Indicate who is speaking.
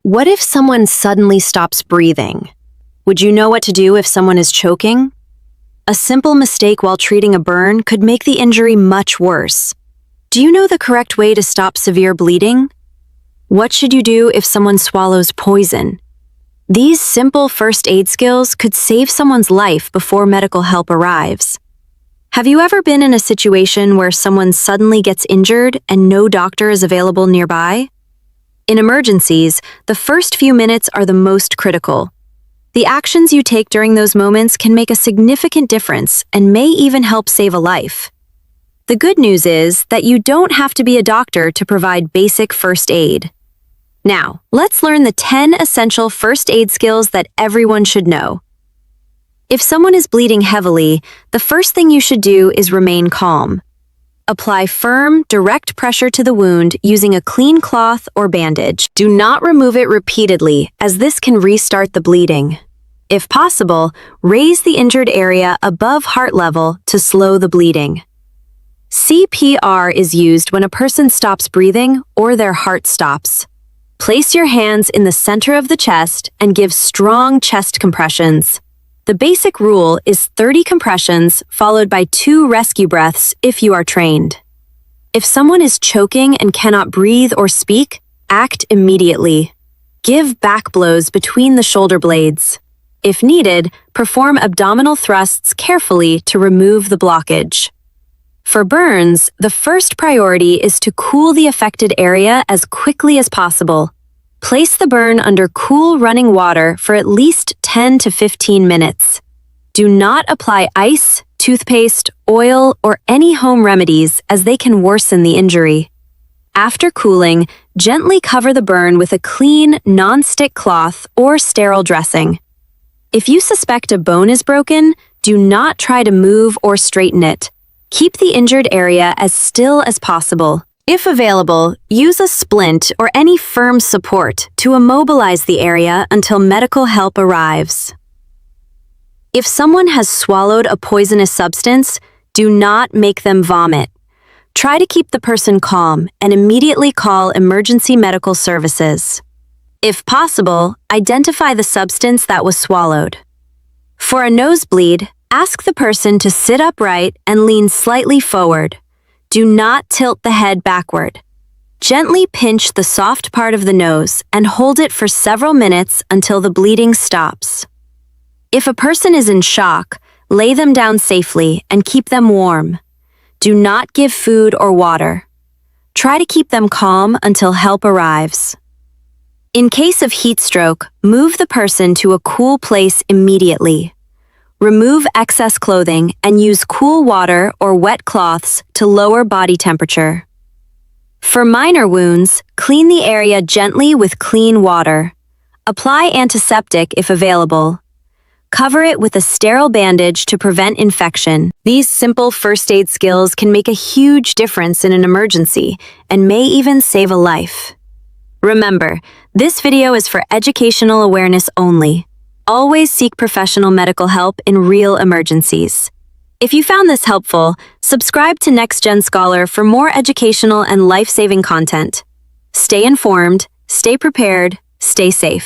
Speaker 1: What if someone suddenly stops breathing? Would you know what to do if someone is choking? A simple mistake while treating a burn could make the injury much worse. Do you know the correct way to stop severe bleeding? What should you do if someone swallows poison? These simple first aid skills could save someone's life before medical help arrives. Have you ever been in a situation where someone suddenly gets injured and no doctor is available nearby? In emergencies, the first few minutes are the most critical. The actions you take during those moments can make a significant difference and may even help save a life. The good news is that you don't have to be a doctor to provide basic first aid. Now, let's learn the 10 essential first aid skills that everyone should know. If someone is bleeding heavily, the first thing you should do is remain calm. Apply firm, direct pressure to the wound using a clean cloth or bandage. Do not remove it repeatedly, as this can restart the bleeding. If possible, raise the injured area above heart level to slow the bleeding. CPR is used when a person stops breathing or their heart stops. Place your hands in the center of the chest and give strong chest compressions. The basic rule is 30 compressions followed by 2 rescue breaths if you are trained. If someone is choking and cannot breathe or speak, act immediately. Give back blows between the shoulder blades. If needed, perform abdominal thrusts carefully to remove the blockage. For burns, the first priority is to cool the affected area as quickly as possible. Place the burn under cool running water for at least 10 to 15 minutes. Do not apply ice, toothpaste, oil, or any home remedies as they can worsen the injury. After cooling, gently cover the burn with a clean, non-stick cloth or sterile dressing. If you suspect a bone is broken, do not try to move or straighten it. Keep the injured area as still as possible. If available, use a splint or any firm support to immobilize the area until medical help arrives. If someone has swallowed a poisonous substance, do not make them vomit. Try to keep the person calm and immediately call emergency medical services. If possible, identify the substance that was swallowed. For a nosebleed, ask the person to sit upright and lean slightly forward. Do not tilt the head backward. Gently pinch the soft part of the nose and hold it for several minutes until the bleeding stops. If a person is in shock, lay them down safely and keep them warm. Do not give food or water. Try to keep them calm until help arrives. In case of heat stroke, move the person to a cool place immediately. Remove excess clothing and use cool water or wet cloths to lower body temperature. For minor wounds, clean the area gently with clean water. Apply antiseptic if available. Cover it with a sterile bandage to prevent infection. These simple first aid skills can make a huge difference in an emergency and may even save a life. Remember, this video is for educational awareness only. Always seek professional medical help in real emergencies. If you found this helpful, subscribe to NextGen Scholar for more educational and life-saving content. Stay informed, stay prepared, stay safe.